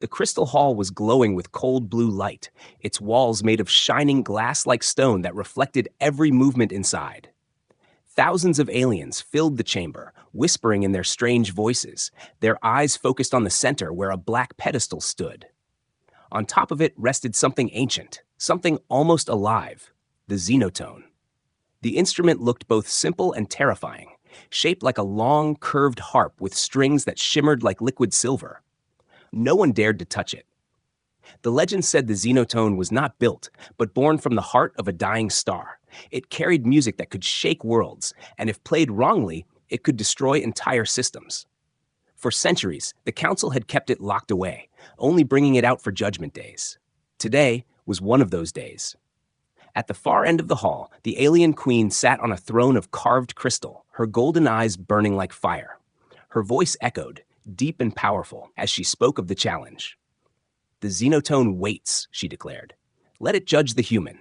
The crystal hall was glowing with cold blue light, its walls made of shining glass-like stone that reflected every movement inside. Thousands of aliens filled the chamber, whispering in their strange voices, their eyes focused on the center where a black pedestal stood. On top of it rested something ancient, something almost alive, the Xenotone. The instrument looked both simple and terrifying, shaped like a long, curved harp with strings that shimmered like liquid silver. No one dared to touch it. The legend said the Xenotone was not built, but born from the heart of a dying star. It carried music that could shake worlds, and if played wrongly, it could destroy entire systems. For centuries, the council had kept it locked away, only bringing it out for judgment days. Today was one of those days. At the far end of the hall, the alien queen sat on a throne of carved crystal, her golden eyes burning like fire. Her voice echoed, deep and powerful, as she spoke of the challenge. "The Xenotone waits," she declared. "Let it judge the human."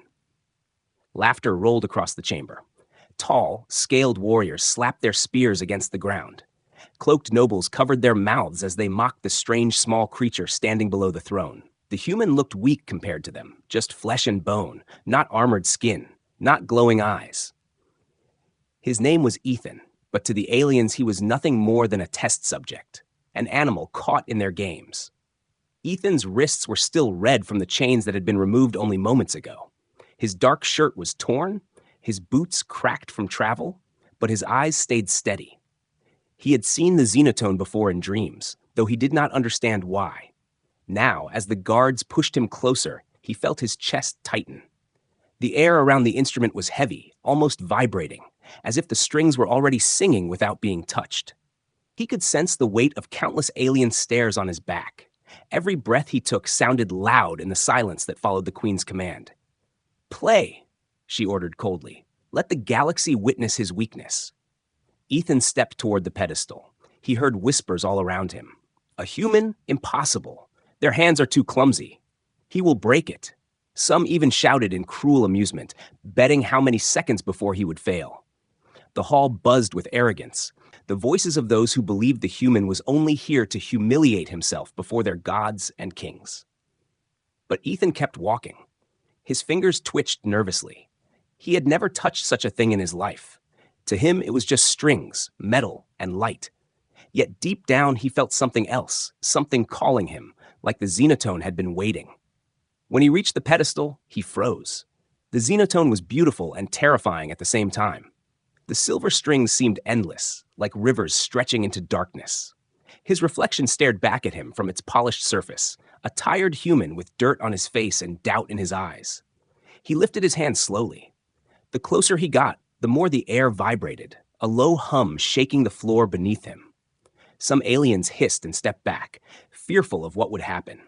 Laughter rolled across the chamber. Tall, scaled warriors slapped their spears against the ground. Cloaked nobles covered their mouths as they mocked the strange small creature standing below the throne. The human looked weak compared to them, just flesh and bone, not armored skin, not glowing eyes. His name was Ethan, but to the aliens he was nothing more than a test subject, an animal caught in their games. Ethan's wrists were still red from the chains that had been removed only moments ago. His dark shirt was torn, his boots cracked from travel, but his eyes stayed steady. He had seen the Xenotone before in dreams, though he did not understand why. Now, as the guards pushed him closer, he felt his chest tighten. The air around the instrument was heavy, almost vibrating, as if the strings were already singing without being touched. He could sense the weight of countless alien stares on his back. Every breath he took sounded loud in the silence that followed the Queen's command. "Play," she ordered coldly. "Let the galaxy witness his weakness." Ethan stepped toward the pedestal. He heard whispers all around him. "A human? Impossible. Their hands are too clumsy. He will break it." Some even shouted in cruel amusement, betting how many seconds before he would fail. The hall buzzed with arrogance, the voices of those who believed the human was only here to humiliate himself before their gods and kings. But Ethan kept walking. His fingers twitched nervously. He had never touched such a thing in his life. To him, it was just strings, metal, and light. Yet deep down, he felt something else, something calling him, like the Xenotone had been waiting. When he reached the pedestal, he froze. The Xenotone was beautiful and terrifying at the same time. The silver strings seemed endless, like rivers stretching into darkness. His reflection stared back at him from its polished surface, a tired human with dirt on his face and doubt in his eyes. He lifted his hand slowly. The closer he got, the more the air vibrated, a low hum shaking the floor beneath him. Some aliens hissed and stepped back, fearful of what would happen.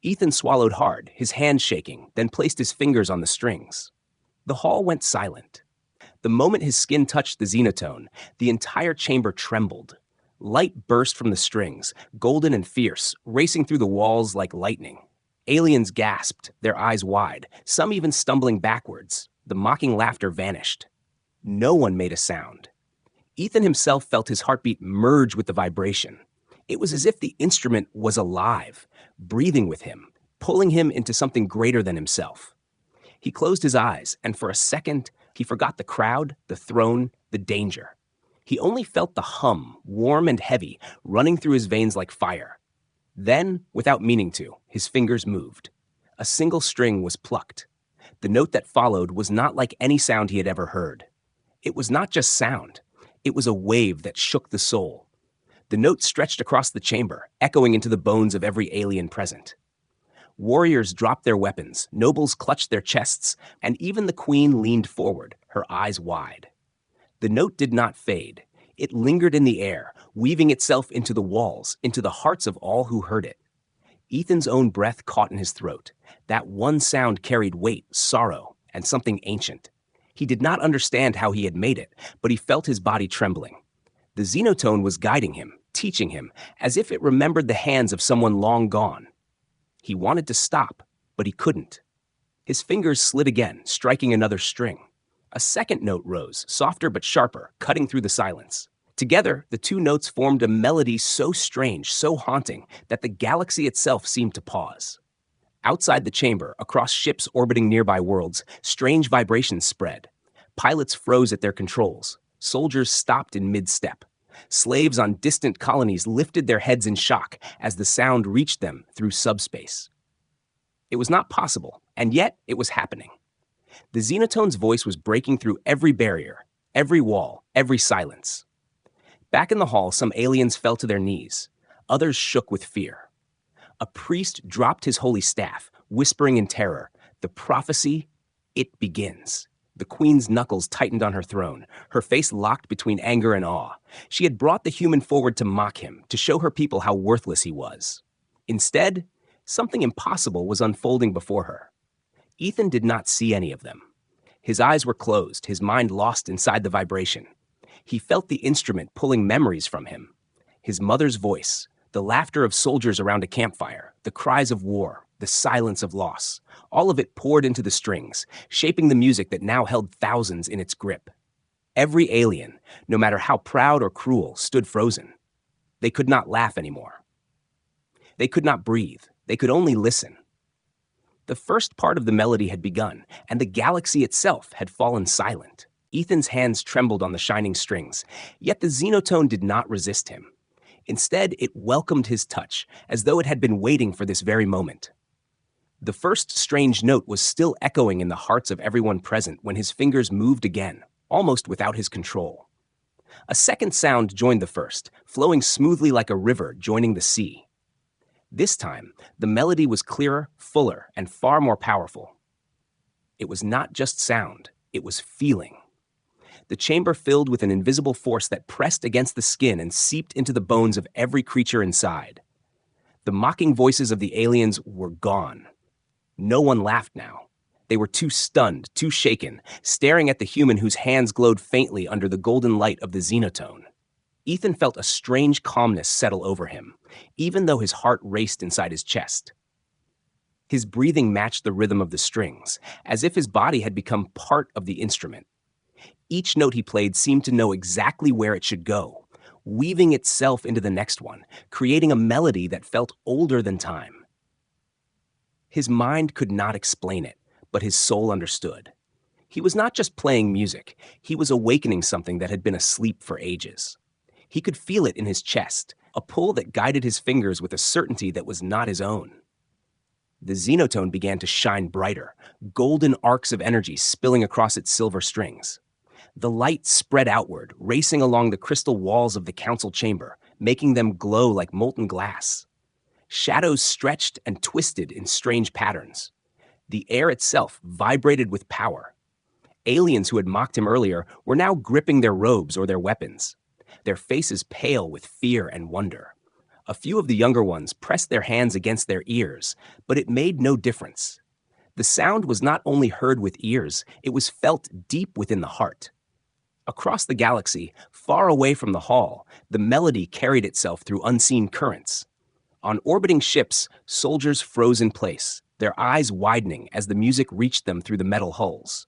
Ethan swallowed hard, his hands shaking, then placed his fingers on the strings. The hall went silent. The moment his skin touched the Xenotone, the entire chamber trembled. Light burst from the strings, golden and fierce, racing through the walls like lightning. Aliens gasped, their eyes wide, some even stumbling backwards. The mocking laughter vanished. No one made a sound. Ethan himself felt his heartbeat merge with the vibration. It was as if the instrument was alive, breathing with him, pulling him into something greater than himself. He closed his eyes, and for a second, he forgot the crowd, the throne, the danger. He only felt the hum, warm and heavy, running through his veins like fire. Then, without meaning to, his fingers moved. A single string was plucked. The note that followed was not like any sound he had ever heard. It was not just sound. It was a wave that shook the soul. The note stretched across the chamber, echoing into the bones of every alien present. Warriors dropped their weapons, nobles clutched their chests, and even the queen leaned forward, her eyes wide. The note did not fade. It lingered in the air, weaving itself into the walls, into the hearts of all who heard it. Ethan's own breath caught in his throat. That one sound carried weight, sorrow, and something ancient. He did not understand how he had made it, but he felt his body trembling. The Xenotone was guiding him, teaching him, as if it remembered the hands of someone long gone. He wanted to stop, but he couldn't. His fingers slid again, striking another string. A second note rose, softer but sharper, cutting through the silence. Together, the two notes formed a melody so strange, so haunting, that the galaxy itself seemed to pause. Outside the chamber, across ships orbiting nearby worlds, strange vibrations spread. Pilots froze at their controls. Soldiers stopped in mid-step. Slaves on distant colonies lifted their heads in shock as the sound reached them through subspace. It was not possible, and yet it was happening. The Xenotone's voice was breaking through every barrier, every wall, every silence. Back in the hall, some aliens fell to their knees. Others shook with fear. A priest dropped his holy staff, whispering in terror, "The prophecy, it begins." The queen's knuckles tightened on her throne, her face locked between anger and awe. She had brought the human forward to mock him, to show her people how worthless he was. Instead, something impossible was unfolding before her. Ethan did not see any of them. His eyes were closed, his mind lost inside the vibration. He felt the instrument pulling memories from him. His mother's voice, the laughter of soldiers around a campfire, the cries of war, the silence of loss, all of it poured into the strings, shaping the music that now held thousands in its grip. Every alien, no matter how proud or cruel, stood frozen. They could not laugh anymore. They could not breathe. They could only listen. The first part of the melody had begun, and the galaxy itself had fallen silent. Ethan's hands trembled on the shining strings, yet the Xenotone did not resist him. Instead, it welcomed his touch, as though it had been waiting for this very moment. The first strange note was still echoing in the hearts of everyone present when his fingers moved again, almost without his control. A second sound joined the first, flowing smoothly like a river joining the sea. This time, the melody was clearer, fuller, and far more powerful. It was not just sound, it was feeling. The chamber filled with an invisible force that pressed against the skin and seeped into the bones of every creature inside. The mocking voices of the aliens were gone. No one laughed now. They were too stunned, too shaken, staring at the human whose hands glowed faintly under the golden light of the Xenotone. Ethan felt a strange calmness settle over him, even though his heart raced inside his chest. His breathing matched the rhythm of the strings, as if his body had become part of the instrument. Each note he played seemed to know exactly where it should go, weaving itself into the next one, creating a melody that felt older than time. His mind could not explain it, but his soul understood. He was not just playing music, he was awakening something that had been asleep for ages. He could feel it in his chest, a pull that guided his fingers with a certainty that was not his own. The Xenotone began to shine brighter, golden arcs of energy spilling across its silver strings. The light spread outward, racing along the crystal walls of the council chamber, making them glow like molten glass. Shadows stretched and twisted in strange patterns. The air itself vibrated with power. Aliens who had mocked him earlier were now gripping their robes or their weapons, their faces pale with fear and wonder. A few of the younger ones pressed their hands against their ears, but it made no difference. The sound was not only heard with ears, it was felt deep within the heart. Across the galaxy, far away from the hall, the melody carried itself through unseen currents. On orbiting ships, soldiers froze in place, their eyes widening as the music reached them through the metal hulls.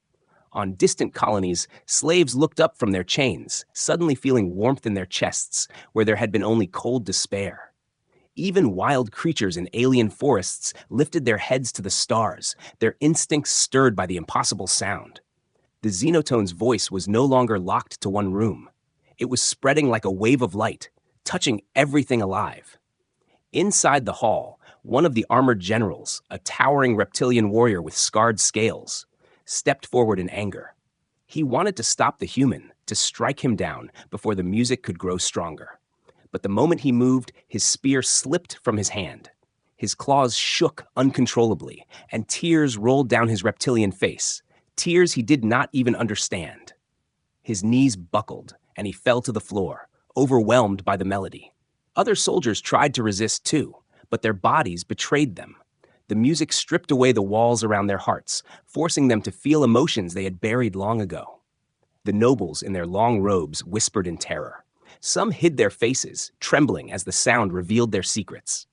On distant colonies, slaves looked up from their chains, suddenly feeling warmth in their chests where there had been only cold despair. Even wild creatures in alien forests lifted their heads to the stars, their instincts stirred by the impossible sound. The Xenotone's voice was no longer locked to one room. It was spreading like a wave of light, touching everything alive. Inside the hall, one of the armored generals, a towering reptilian warrior with scarred scales, stepped forward in anger. He wanted to stop the human, to strike him down before the music could grow stronger. But the moment he moved, his spear slipped from his hand. His claws shook uncontrollably, and tears rolled down his reptilian face, tears he did not even understand. His knees buckled, and he fell to the floor, overwhelmed by the melody. Other soldiers tried to resist too, but their bodies betrayed them. The music stripped away the walls around their hearts, forcing them to feel emotions they had buried long ago. The nobles in their long robes whispered in terror. Some hid their faces, trembling as the sound revealed their secrets.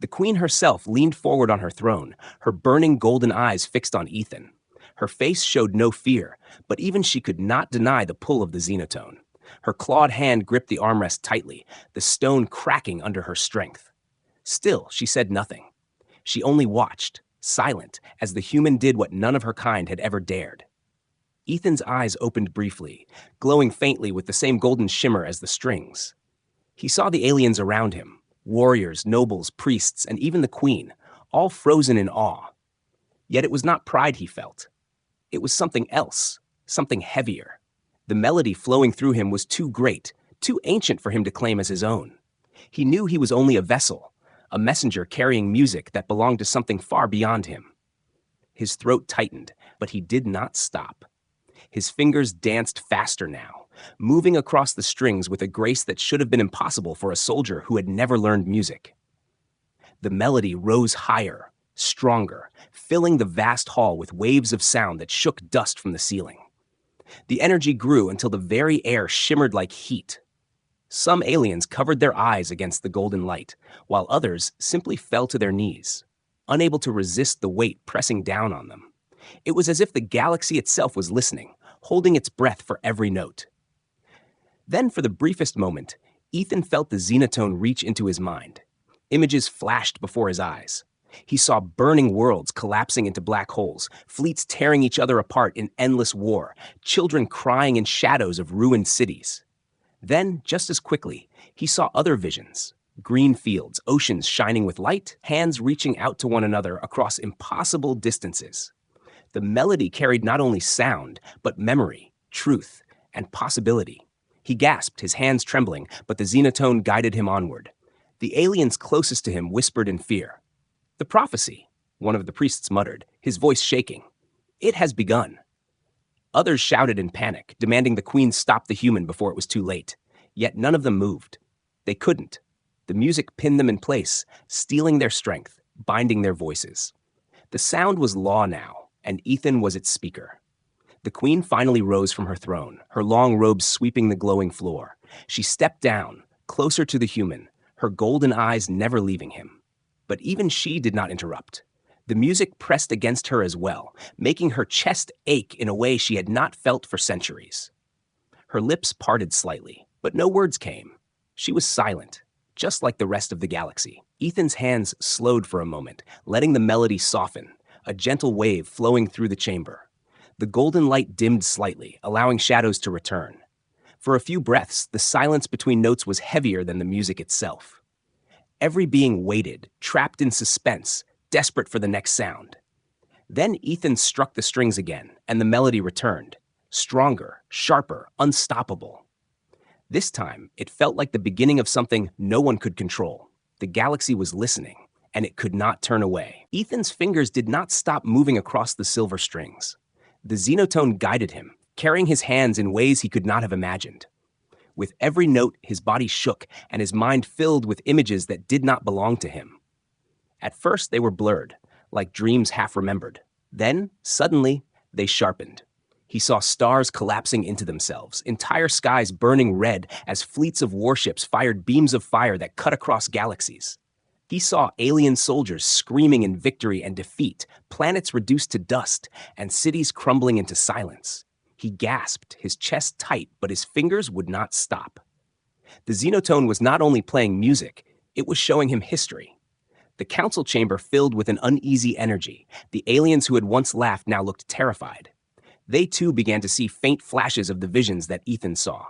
The queen herself leaned forward on her throne, her burning golden eyes fixed on Ethan. Her face showed no fear, but even she could not deny the pull of the Xenotone. Her clawed hand gripped the armrest tightly, the stone cracking under her strength. Still, she said nothing. She only watched, silent, as the human did what none of her kind had ever dared. Ethan's eyes opened briefly, glowing faintly with the same golden shimmer as the strings. He saw the aliens around him, warriors, nobles, priests, and even the queen, all frozen in awe. Yet it was not pride he felt. It was something else, something heavier. The melody flowing through him was too great, too ancient for him to claim as his own. He knew he was only a vessel, a messenger carrying music that belonged to something far beyond him. His throat tightened, but he did not stop. His fingers danced faster now, moving across the strings with a grace that should have been impossible for a soldier who had never learned music. The melody rose higher, stronger, filling the vast hall with waves of sound that shook dust from the ceiling. The energy grew until the very air shimmered like heat. Some aliens covered their eyes against the golden light, while others simply fell to their knees, unable to resist the weight pressing down on them. It was as if the galaxy itself was listening, holding its breath for every note. Then, for the briefest moment, Ethan felt the Xenotone reach into his mind. Images flashed before his eyes. He saw burning worlds collapsing into black holes, fleets tearing each other apart in endless war, children crying in shadows of ruined cities. Then, just as quickly, he saw other visions. Green fields, oceans shining with light, hands reaching out to one another across impossible distances. The melody carried not only sound, but memory, truth, and possibility. He gasped, his hands trembling, but the Xenotone guided him onward. The aliens closest to him whispered in fear. "The prophecy," one of the priests muttered, his voice shaking. "It has begun." Others shouted in panic, demanding the queen stop the human before it was too late. Yet none of them moved. They couldn't. The music pinned them in place, stealing their strength, binding their voices. The sound was law now, and Ethan was its speaker. The queen finally rose from her throne, her long robes sweeping the glowing floor. She stepped down, closer to the human, her golden eyes never leaving him. But even she did not interrupt. The music pressed against her as well, making her chest ache in a way she had not felt for centuries. Her lips parted slightly, but no words came. She was silent, just like the rest of the galaxy. Ethan's hands slowed for a moment, letting the melody soften, a gentle wave flowing through the chamber. The golden light dimmed slightly, allowing shadows to return. For a few breaths, the silence between notes was heavier than the music itself. Every being waited, trapped in suspense, desperate for the next sound. Then Ethan struck the strings again, and the melody returned, stronger, sharper, unstoppable. This time, it felt like the beginning of something no one could control. The galaxy was listening, and it could not turn away. Ethan's fingers did not stop moving across the silver strings. The Xenotone guided him, carrying his hands in ways he could not have imagined. With every note, his body shook, and his mind filled with images that did not belong to him. At first, they were blurred, like dreams half-remembered. Then, suddenly, they sharpened. He saw stars collapsing into themselves, entire skies burning red as fleets of warships fired beams of fire that cut across galaxies. He saw alien soldiers screaming in victory and defeat, planets reduced to dust, and cities crumbling into silence. He gasped, his chest tight, but his fingers would not stop. The Xenotone was not only playing music, it was showing him history. The council chamber filled with an uneasy energy. The aliens who had once laughed now looked terrified. They too began to see faint flashes of the visions that Ethan saw.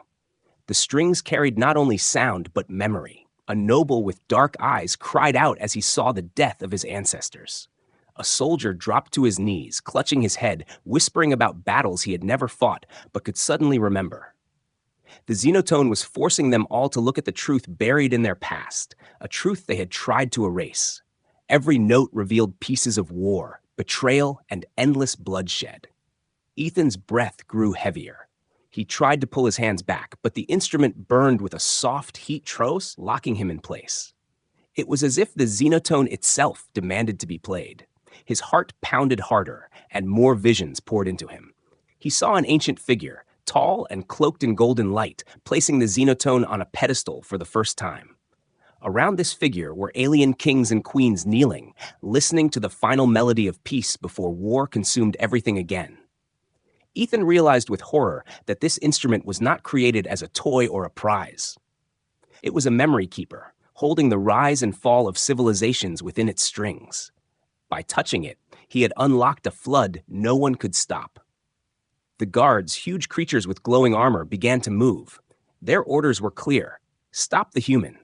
The strings carried not only sound, but memory. A noble with dark eyes cried out as he saw the death of his ancestors. A soldier dropped to his knees, clutching his head, whispering about battles he had never fought, but could suddenly remember. The Xenotone was forcing them all to look at the truth buried in their past, a truth they had tried to erase. Every note revealed pieces of war, betrayal, and endless bloodshed. Ethan's breath grew heavier. He tried to pull his hands back, but the instrument burned with a soft heat trough, locking him in place. It was as if the Xenotone itself demanded to be played. His heart pounded harder, and more visions poured into him. He saw an ancient figure, tall and cloaked in golden light, placing the Xenotone on a pedestal for the first time. Around this figure were alien kings and queens kneeling, listening to the final melody of peace before war consumed everything again. Ethan realized with horror that this instrument was not created as a toy or a prize. It was a memory keeper, holding the rise and fall of civilizations within its strings. By touching it, he had unlocked a flood no one could stop. The guards, huge creatures with glowing armor, began to move. Their orders were clear: stop the human.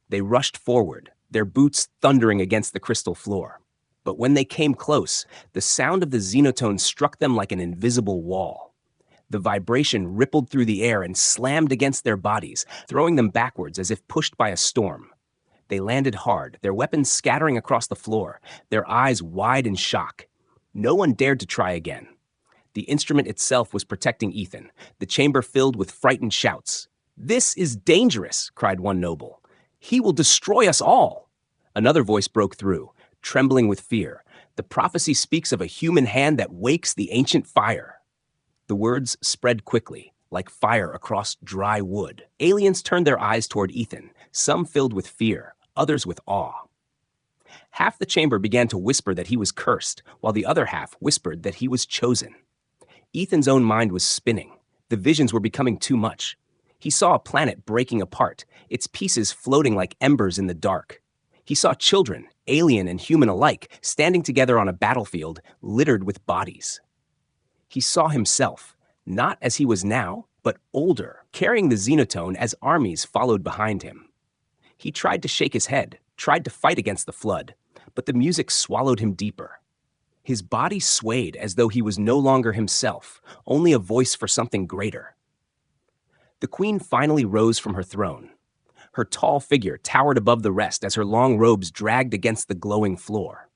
They rushed forward, their boots thundering against the crystal floor. But when they came close, the sound of the Xenotone struck them like an invisible wall. The vibration rippled through the air and slammed against their bodies, throwing them backwards as if pushed by a storm. They landed hard, their weapons scattering across the floor, their eyes wide in shock. No one dared to try again. The instrument itself was protecting Ethan, the chamber filled with frightened shouts. "This is dangerous," cried one noble. "He will destroy us all." Another voice broke through, trembling with fear. "The prophecy speaks of a human hand that wakes the ancient fire." The words spread quickly, like fire across dry wood. Aliens turned their eyes toward Ethan, some filled with fear, others with awe. Half the chamber began to whisper that he was cursed, while the other half whispered that he was chosen. Ethan's own mind was spinning. The visions were becoming too much. He saw a planet breaking apart, its pieces floating like embers in the dark. He saw children, alien and human alike, standing together on a battlefield littered with bodies. He saw himself, not as he was now, but older, carrying the Xenotone as armies followed behind him. He tried to shake his head, tried to fight against the flood, but the music swallowed him deeper. His body swayed as though he was no longer himself, only a voice for something greater. The queen finally rose from her throne. Her tall figure towered above the rest as her long robes dragged against the glowing floor.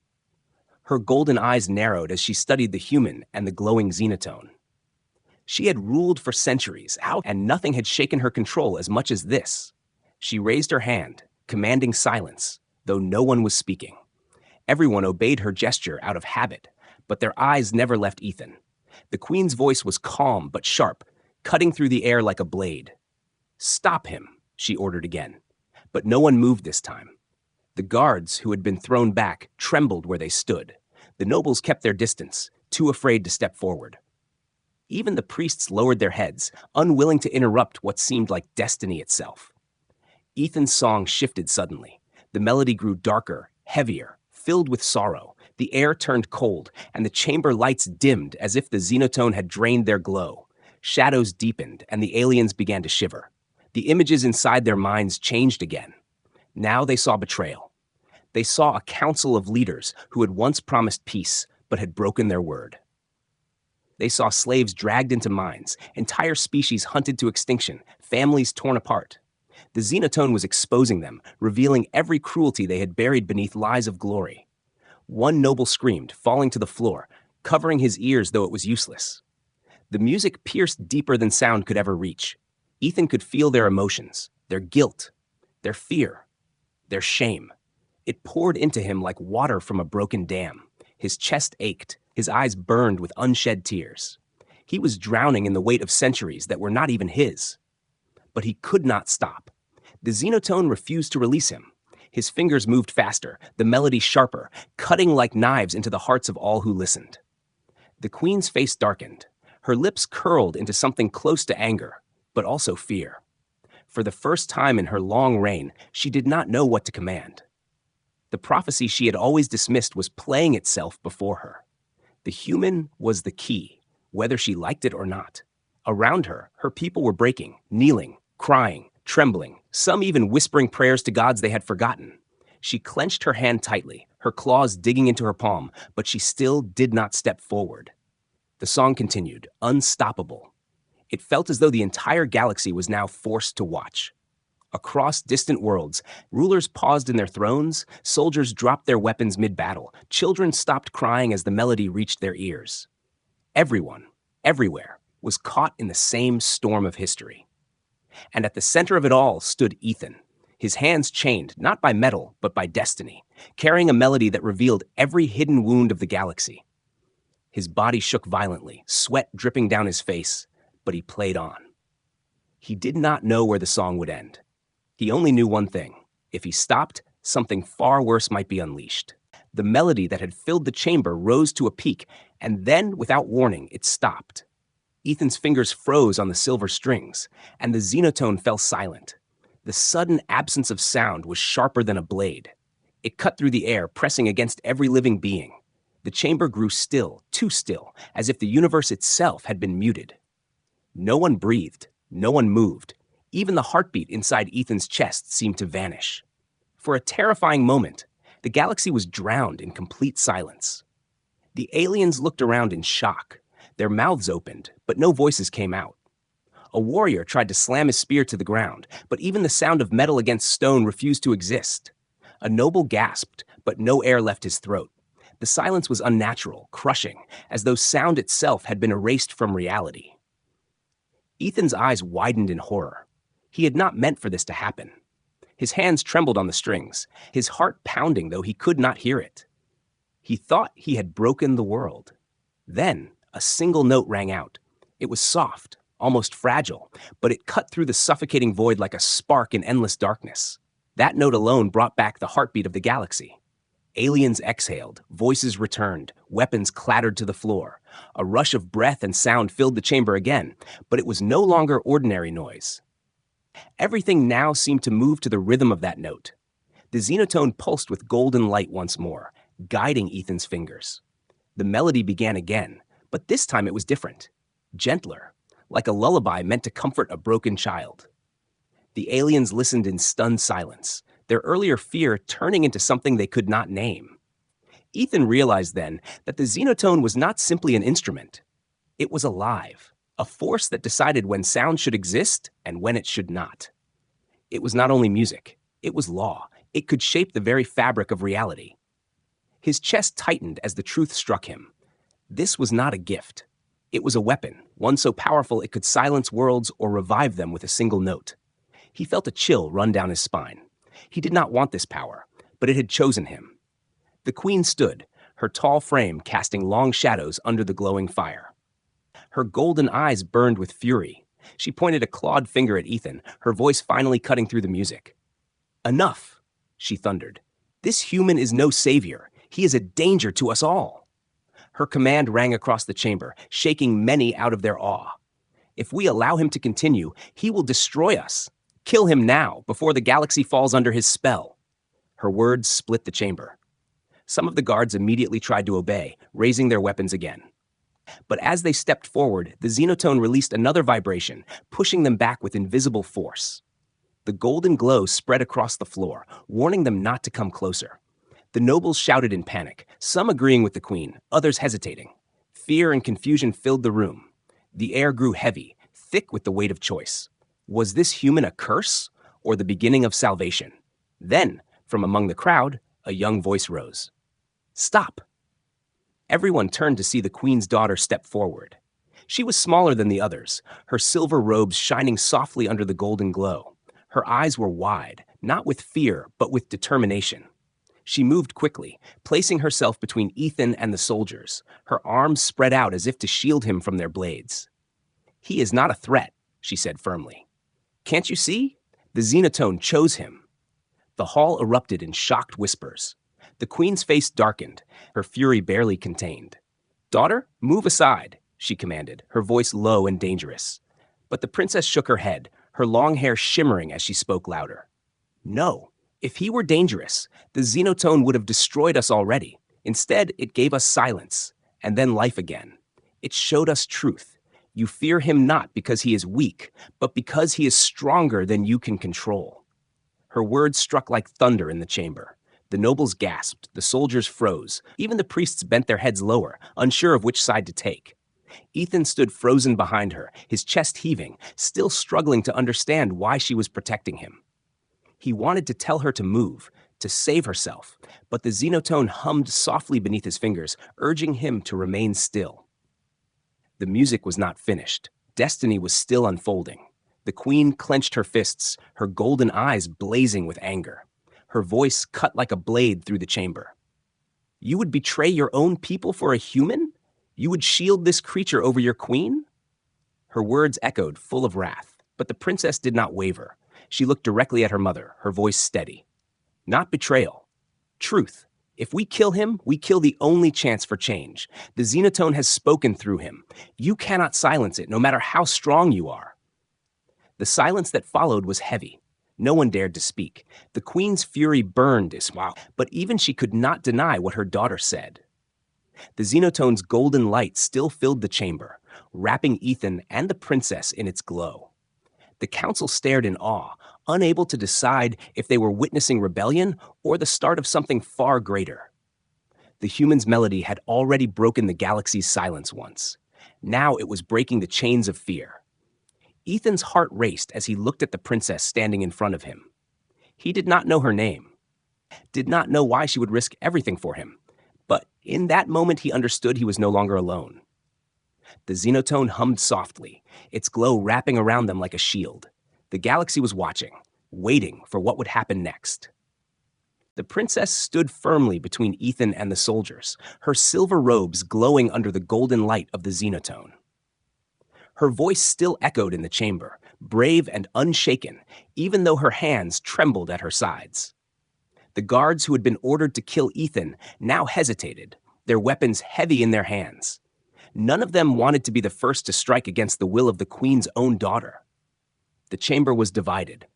Her golden eyes narrowed as she studied the human and the glowing Xenotone. She had ruled for centuries, and nothing had shaken her control as much as this. She raised her hand, commanding silence, though no one was speaking. Everyone obeyed her gesture out of habit, but their eyes never left Ethan. The queen's voice was calm but sharp, cutting through the air like a blade. "Stop him," she ordered again. But no one moved this time. The guards, who had been thrown back, trembled where they stood. The nobles kept their distance, too afraid to step forward. Even the priests lowered their heads, unwilling to interrupt what seemed like destiny itself. Ethan's song shifted suddenly. The melody grew darker, heavier, filled with sorrow. The air turned cold, and the chamber lights dimmed as if the Xenotone had drained their glow. Shadows deepened, and the aliens began to shiver. The images inside their minds changed again. Now they saw betrayal. They saw a council of leaders who had once promised peace, but had broken their word. They saw slaves dragged into mines, entire species hunted to extinction, families torn apart. The Xenotone was exposing them, revealing every cruelty they had buried beneath lies of glory. One noble screamed, falling to the floor, covering his ears though it was useless. The music pierced deeper than sound could ever reach. Ethan could feel their emotions, their guilt, their fear, their shame. It poured into him like water from a broken dam. His chest ached, his eyes burned with unshed tears. He was drowning in the weight of centuries that were not even his. But he could not stop. The Xenotone refused to release him. His fingers moved faster, the melody sharper, cutting like knives into the hearts of all who listened. The queen's face darkened. Her lips curled into something close to anger, but also fear. For the first time in her long reign, she did not know what to command. The prophecy she had always dismissed was playing itself before her. The human was the key, whether she liked it or not. Around her, her people were breaking, kneeling, crying, trembling, some even whispering prayers to gods they had forgotten. She clenched her hand tightly, her claws digging into her palm, but she still did not step forward. The song continued, unstoppable. It felt as though the entire galaxy was now forced to watch. Across distant worlds, rulers paused in their thrones, soldiers dropped their weapons mid-battle, children stopped crying as the melody reached their ears. Everyone, everywhere, was caught in the same storm of history. And at the center of it all stood Ethan, his hands chained not by metal, but by destiny, carrying a melody that revealed every hidden wound of the galaxy. His body shook violently, sweat dripping down his face, but he played on. He did not know where the song would end. He only knew one thing. If he stopped, something far worse might be unleashed. The melody that had filled the chamber rose to a peak, and then, without warning, it stopped. Ethan's fingers froze on the silver strings, and the Xenotone fell silent. The sudden absence of sound was sharper than a blade. It cut through the air, pressing against every living being. The chamber grew still, too still, as if the universe itself had been muted. No one breathed, no one moved. Even the heartbeat inside Ethan's chest seemed to vanish. For a terrifying moment, the galaxy was drowned in complete silence. The aliens looked around in shock. Their mouths opened, but no voices came out. A warrior tried to slam his spear to the ground, but even the sound of metal against stone refused to exist. A noble gasped, but no air left his throat. The silence was unnatural, crushing, as though sound itself had been erased from reality. Ethan's eyes widened in horror. He had not meant for this to happen. His hands trembled on the strings, his heart pounding though he could not hear it. He thought he had broken the world. Then, a single note rang out. It was soft, almost fragile, but it cut through the suffocating void like a spark in endless darkness. That note alone brought back the heartbeat of the galaxy. Aliens exhaled, voices returned, weapons clattered to the floor. A rush of breath and sound filled the chamber again, but it was no longer ordinary noise. Everything now seemed to move to the rhythm of that note. The Xenotone pulsed with golden light once more, guiding Ethan's fingers. The melody began again, but this time it was different. Gentler, like a lullaby meant to comfort a broken child. The aliens listened in stunned silence, their earlier fear turning into something they could not name. Ethan realized then that the Xenotone was not simply an instrument. It was alive, a force that decided when sound should exist and when it should not. It was not only music, it was law. It could shape the very fabric of reality. His chest tightened as the truth struck him. This was not a gift. It was a weapon, one so powerful it could silence worlds or revive them with a single note. He felt a chill run down his spine. He did not want this power, but it had chosen him. The queen stood, her tall frame casting long shadows under the glowing fire. Her golden eyes burned with fury. She pointed a clawed finger at Ethan, her voice finally cutting through the music. "Enough," she thundered. "This human is no savior. He is a danger to us all." Her command rang across the chamber, shaking many out of their awe. "If we allow him to continue, he will destroy us. Kill him now, before the galaxy falls under his spell." Her words split the chamber. Some of the guards immediately tried to obey, raising their weapons again. But as they stepped forward, the Xenotone released another vibration, pushing them back with invisible force. The golden glow spread across the floor, warning them not to come closer. The nobles shouted in panic, some agreeing with the queen, others hesitating. Fear and confusion filled the room. The air grew heavy, thick with the weight of choice. Was this human a curse, or the beginning of salvation? Then, from among the crowd, a young voice rose. "Stop!" Everyone turned to see the queen's daughter step forward. She was smaller than the others, her silver robes shining softly under the golden glow. Her eyes were wide, not with fear, but with determination. She moved quickly, placing herself between Ethan and the soldiers, her arms spread out as if to shield him from their blades. "He is not a threat," she said firmly. "Can't you see? The Xenotone chose him." The hall erupted in shocked whispers. The queen's face darkened, her fury barely contained. "Daughter, move aside," she commanded, her voice low and dangerous. But the princess shook her head, her long hair shimmering as she spoke louder. "No, if he were dangerous, the Xenotone would have destroyed us already. Instead, it gave us silence, and then life again. It showed us truth. You fear him not because he is weak, but because he is stronger than you can control." Her words struck like thunder in the chamber. The nobles gasped, the soldiers froze, even the priests bent their heads lower, unsure of which side to take. Ethan stood frozen behind her, his chest heaving, still struggling to understand why she was protecting him. He wanted to tell her to move, to save herself, but the Xenotone hummed softly beneath his fingers, urging him to remain still. The music was not finished. Destiny was still unfolding. The queen clenched her fists, her golden eyes blazing with anger. Her voice cut like a blade through the chamber. "You would betray your own people for a human? You would shield this creature over your queen?" Her words echoed, full of wrath, but the princess did not waver. She looked directly at her mother, her voice steady. "Not betrayal. Truth. If we kill him, we kill the only chance for change. The Xenotone has spoken through him. You cannot silence it, no matter how strong you are. The silence that followed was heavy. No one dared to speak. The queen's fury burned Iswa, but even she could not deny what her daughter said. The Xenotone's golden light still filled the chamber, wrapping Ethan and the princess in its glow. The council stared in awe, unable to decide if they were witnessing rebellion or the start of something far greater. The human's melody had already broken the galaxy's silence once. Now it was breaking the chains of fear. Ethan's heart raced as he looked at the princess standing in front of him. He did not know her name, did not know why she would risk everything for him, but in that moment he understood he was no longer alone. The Xenotone hummed softly, its glow wrapping around them like a shield. The galaxy was watching, waiting for what would happen next. The princess stood firmly between Ethan and the soldiers, her silver robes glowing under the golden light of the Xenotone. Her voice still echoed in the chamber, brave and unshaken, even though her hands trembled at her sides. The guards who had been ordered to kill Ethan now hesitated, their weapons heavy in their hands. None of them wanted to be the first to strike against the will of the queen's own daughter. The chamber was divided.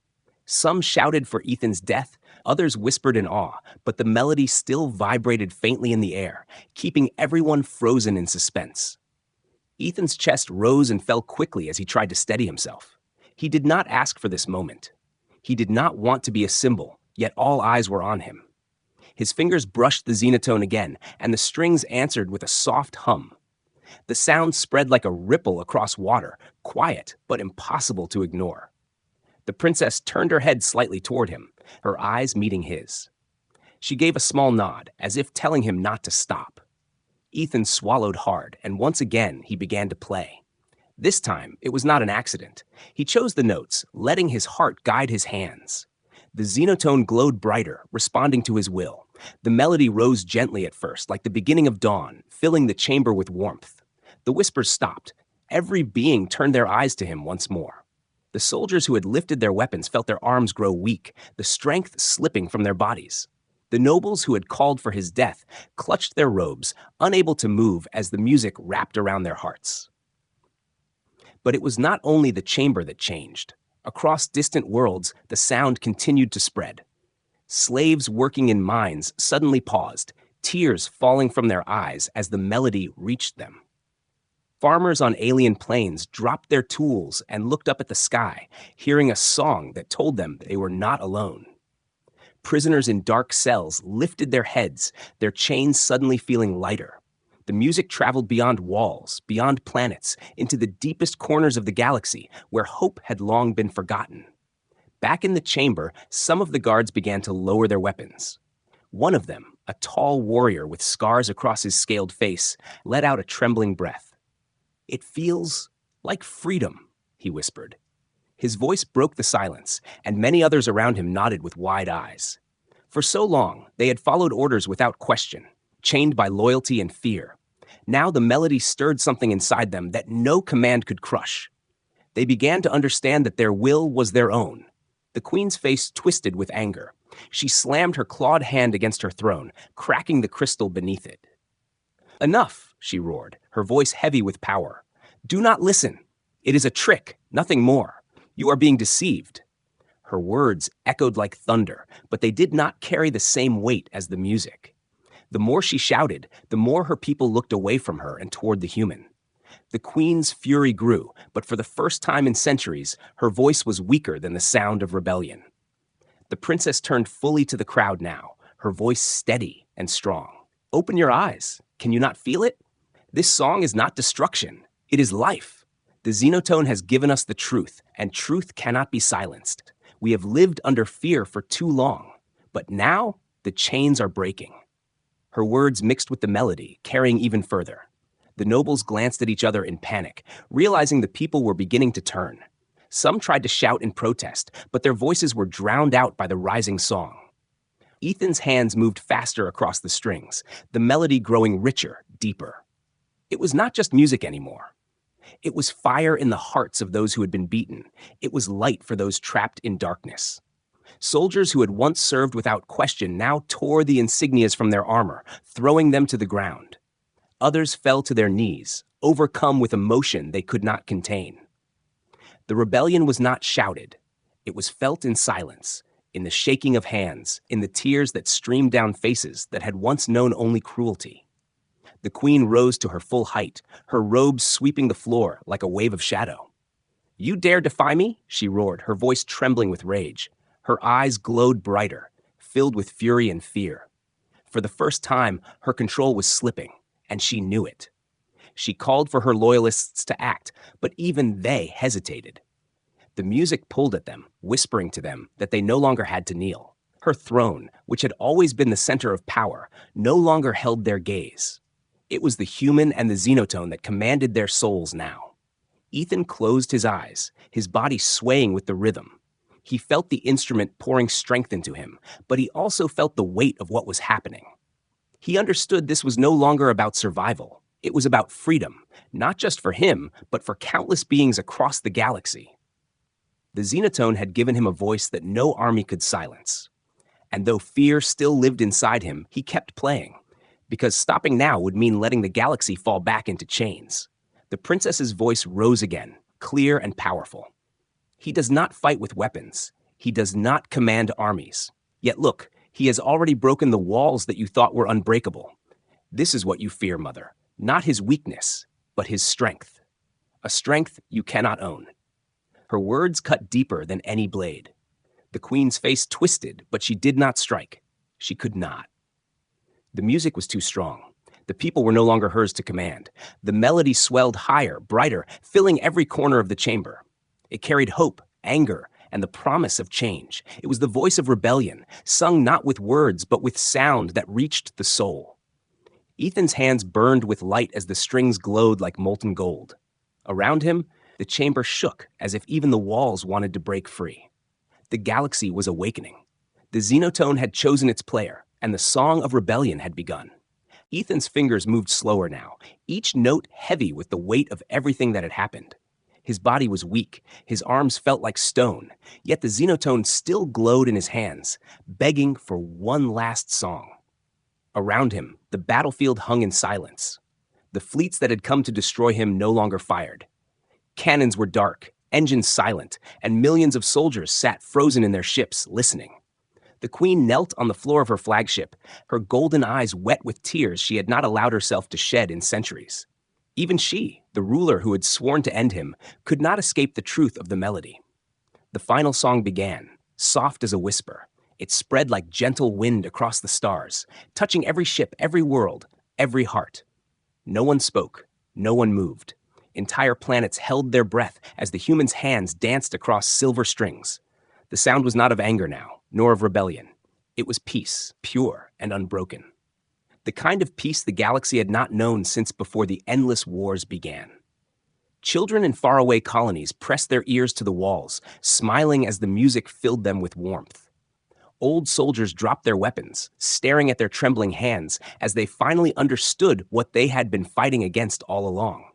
Some shouted for Ethan's death, others whispered in awe, but the melody still vibrated faintly in the air, keeping everyone frozen in suspense. Ethan's chest rose and fell quickly as he tried to steady himself. He did not ask for this moment. He did not want to be a symbol, yet all eyes were on him. His fingers brushed the Xenotone again, and the strings answered with a soft hum. The sound spread like a ripple across water, quiet but impossible to ignore. The princess turned her head slightly toward him, her eyes meeting his. She gave a small nod, as if telling him not to stop. Ethan swallowed hard, and once again he began to play. This time, it was not an accident. He chose the notes, letting his heart guide his hands. The Xenotone glowed brighter, responding to his will. The melody rose gently at first, like the beginning of dawn, filling the chamber with warmth. The whispers stopped. Every being turned their eyes to him once more. The soldiers who had lifted their weapons felt their arms grow weak, the strength slipping from their bodies. The nobles who had called for his death clutched their robes, unable to move as the music wrapped around their hearts. But it was not only the chamber that changed. Across distant worlds, the sound continued to spread. Slaves working in mines suddenly paused, tears falling from their eyes as the melody reached them. Farmers on alien plains dropped their tools and looked up at the sky, hearing a song that told them they were not alone. Prisoners in dark cells lifted their heads, their chains suddenly feeling lighter. The music traveled beyond walls, beyond planets, into the deepest corners of the galaxy, where hope had long been forgotten. Back in the chamber, some of the guards began to lower their weapons. One of them, a tall warrior with scars across his scaled face, let out a trembling breath. "It feels like freedom," he whispered. His voice broke the silence, and many others around him nodded with wide eyes. For so long, they had followed orders without question, chained by loyalty and fear. Now the melody stirred something inside them that no command could crush. They began to understand that their will was their own. The queen's face twisted with anger. She slammed her clawed hand against her throne, cracking the crystal beneath it. "Enough," she roared, her voice heavy with power. "Do not listen. It is a trick, nothing more. You are being deceived." Her words echoed like thunder, but they did not carry the same weight as the music. The more she shouted, the more her people looked away from her and toward the human. The queen's fury grew, but for the first time in centuries, her voice was weaker than the sound of rebellion. The princess turned fully to the crowd now, her voice steady and strong. "Open your eyes. Can you not feel it? This song is not destruction. It is life. The Xenotone has given us the truth, and truth cannot be silenced. We have lived under fear for too long, but now the chains are breaking." Her words mixed with the melody, carrying even further. The nobles glanced at each other in panic, realizing the people were beginning to turn. Some tried to shout in protest, but their voices were drowned out by the rising song. Ethan's hands moved faster across the strings, the melody growing richer, deeper. It was not just music anymore. It was fire in the hearts of those who had been beaten. It was light for those trapped in darkness. Soldiers who had once served without question now tore the insignias from their armor, throwing them to the ground. Others fell to their knees, overcome with emotion they could not contain. The rebellion was not shouted. It was felt in silence, in the shaking of hands, in the tears that streamed down faces that had once known only cruelty. The queen rose to her full height, her robes sweeping the floor like a wave of shadow. "You dare defy me?" she roared, her voice trembling with rage. Her eyes glowed brighter, filled with fury and fear. For the first time, her control was slipping, and she knew it. She called for her loyalists to act, but even they hesitated. The music pulled at them, whispering to them that they no longer had to kneel. Her throne, which had always been the center of power, no longer held their gaze. It was the human and the Xenotone that commanded their souls now. Ethan closed his eyes, his body swaying with the rhythm. He felt the instrument pouring strength into him, but he also felt the weight of what was happening. He understood this was no longer about survival. It was about freedom, not just for him, but for countless beings across the galaxy. The Xenotone had given him a voice that no army could silence. And though fear still lived inside him, he kept playing, because stopping now would mean letting the galaxy fall back into chains. The princess's voice rose again, clear and powerful. "He does not fight with weapons. He does not command armies. Yet look, he has already broken the walls that you thought were unbreakable. This is what you fear, Mother. Not his weakness, but his strength. A strength you cannot own." Her words cut deeper than any blade. The queen's face twisted, but she did not strike. She could not. The music was too strong. The people were no longer hers to command. The melody swelled higher, brighter, filling every corner of the chamber. It carried hope, anger, and the promise of change. It was the voice of rebellion, sung not with words, but with sound that reached the soul. Ethan's hands burned with light as the strings glowed like molten gold. Around him, the chamber shook as if even the walls wanted to break free. The galaxy was awakening. The Xenotone had chosen its player, and the song of rebellion had begun. Ethan's fingers moved slower now, each note heavy with the weight of everything that had happened. His body was weak, his arms felt like stone, yet the Xenotone still glowed in his hands, begging for one last song. Around him, the battlefield hung in silence. The fleets that had come to destroy him no longer fired. Cannons were dark, engines silent, and millions of soldiers sat frozen in their ships, listening. The queen knelt on the floor of her flagship, her golden eyes wet with tears she had not allowed herself to shed in centuries. Even she, the ruler who had sworn to end him, could not escape the truth of the melody. The final song began, soft as a whisper. It spread like gentle wind across the stars, touching every ship, every world, every heart. No one spoke, no one moved. Entire planets held their breath as the humans' hands danced across silver strings. The sound was not of anger now, nor of rebellion. It was peace, pure and unbroken. The kind of peace the galaxy had not known since before the endless wars began. Children in faraway colonies pressed their ears to the walls, smiling as the music filled them with warmth. Old soldiers dropped their weapons, staring at their trembling hands as they finally understood what they had been fighting against all along.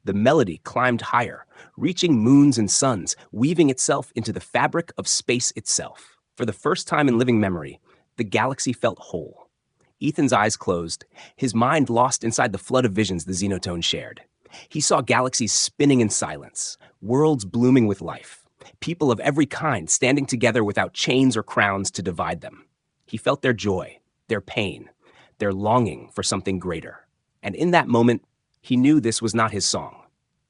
The melody climbed higher, reaching moons and suns, weaving itself into the fabric of space itself. For the first time in living memory, the galaxy felt whole. Ethan's eyes closed, his mind lost inside the flood of visions the Xenotone shared. He saw galaxies spinning in silence, worlds blooming with life, people of every kind standing together without chains or crowns to divide them. He felt their joy, their pain, their longing for something greater. And in that moment, he knew this was not his song.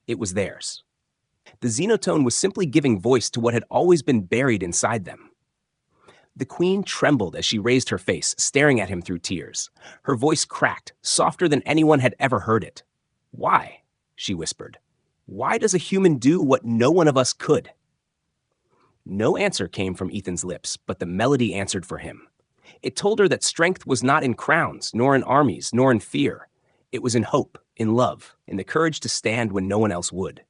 It was theirs. The Xenotone was simply giving voice to what had always been buried inside them. The queen trembled as she raised her face, staring at him through tears. Her voice cracked, softer than anyone had ever heard it. "Why?" she whispered. "Why does a human do what no one of us could?" No answer came from Ethan's lips, but the melody answered for him. It told her that strength was not in crowns, nor in armies, nor in fear. It was in hope, in love, in the courage to stand when no one else would.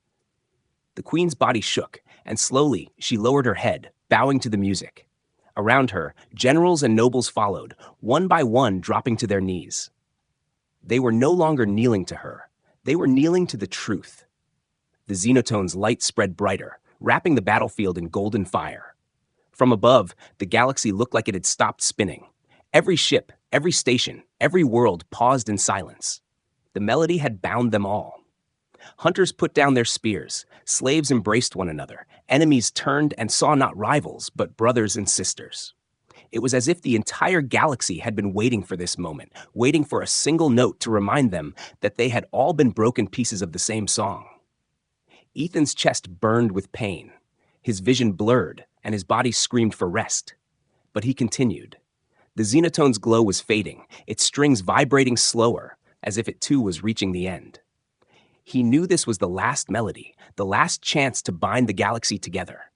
The queen's body shook, and slowly she lowered her head, bowing to the music. Around her, generals and nobles followed, one by one dropping to their knees. They were no longer kneeling to her. They were kneeling to the truth. The Xenotone's light spread brighter, wrapping the battlefield in golden fire. From above, the galaxy looked like it had stopped spinning. Every ship, every station, every world paused in silence. The melody had bound them all. Hunters put down their spears, slaves embraced one another, enemies turned and saw not rivals, but brothers and sisters. It was as if the entire galaxy had been waiting for this moment, waiting for a single note to remind them that they had all been broken pieces of the same song. Ethan's chest burned with pain. His vision blurred, and his body screamed for rest. But he continued. The Xenotone's glow was fading, its strings vibrating slower, as if it too was reaching the end. He knew this was the last melody, the last chance to bind the galaxy together.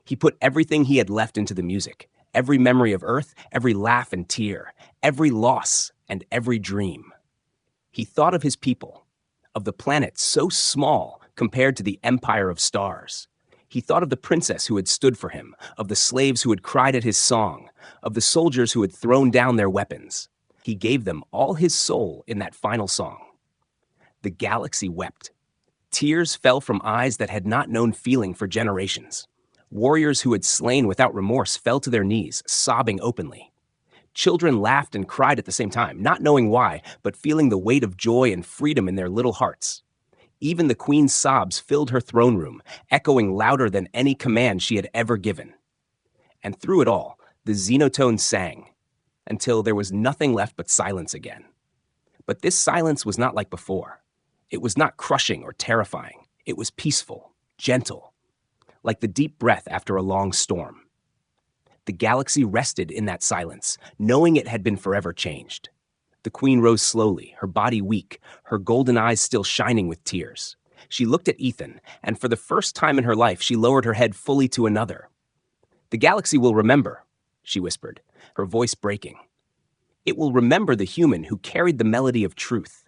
He put everything he had left into the music, every memory of Earth, every laugh and tear, every loss and every dream. He thought of his people, of the planet so small compared to the empire of stars. He thought of the princess who had stood for him, of the slaves who had cried at his song, of the soldiers who had thrown down their weapons. He gave them all his soul in that final song. The galaxy wept. Tears fell from eyes that had not known feeling for generations. Warriors who had slain without remorse fell to their knees, sobbing openly. Children laughed and cried at the same time, not knowing why, but feeling the weight of joy and freedom in their little hearts. Even the queen's sobs filled her throne room, echoing louder than any command she had ever given. And through it all, the Xenotone sang, until there was nothing left but silence again. But this silence was not like before. It was not crushing or terrifying. It was peaceful, gentle, like the deep breath after a long storm. The galaxy rested in that silence, knowing it had been forever changed. The queen rose slowly, her body weak, her golden eyes still shining with tears. She looked at Ethan, and for the first time in her life, she lowered her head fully to another. "The galaxy will remember," she whispered, her voice breaking. "It will remember the human who carried the melody of truth."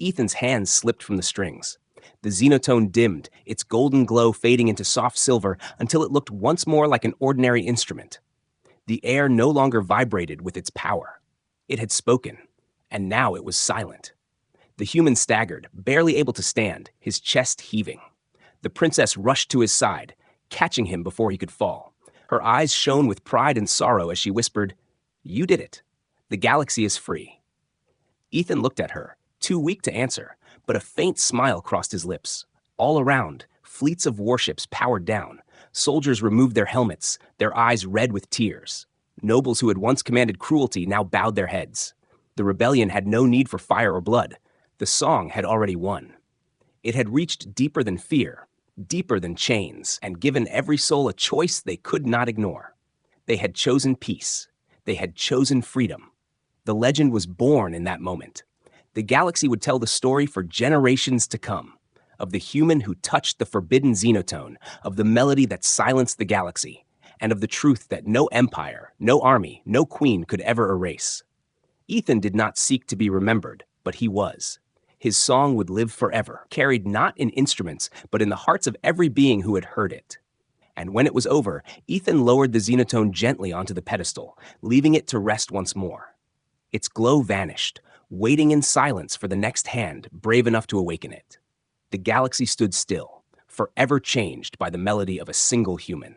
Ethan's hands slipped from the strings. The Xenotone dimmed, its golden glow fading into soft silver until it looked once more like an ordinary instrument. The air no longer vibrated with its power. It had spoken, and now it was silent. The human staggered, barely able to stand, his chest heaving. The princess rushed to his side, catching him before he could fall. Her eyes shone with pride and sorrow as she whispered, "You did it. The galaxy is free." Ethan looked at her, too weak to answer, but a faint smile crossed his lips. All around, fleets of warships powered down. Soldiers removed their helmets, their eyes red with tears. Nobles who had once commanded cruelty now bowed their heads. The rebellion had no need for fire or blood. The song had already won. It had reached deeper than fear, deeper than chains, and given every soul a choice they could not ignore. They had chosen peace. They had chosen freedom. The legend was born in that moment. The galaxy would tell the story for generations to come, of the human who touched the forbidden Xenotone, of the melody that silenced the galaxy, and of the truth that no empire, no army, no queen could ever erase. Ethan did not seek to be remembered, but he was. His song would live forever, carried not in instruments, but in the hearts of every being who had heard it. And when it was over, Ethan lowered the Xenotone gently onto the pedestal, leaving it to rest once more. Its glow vanished, waiting in silence for the next hand brave enough to awaken it. The galaxy stood still, forever changed by the melody of a single human.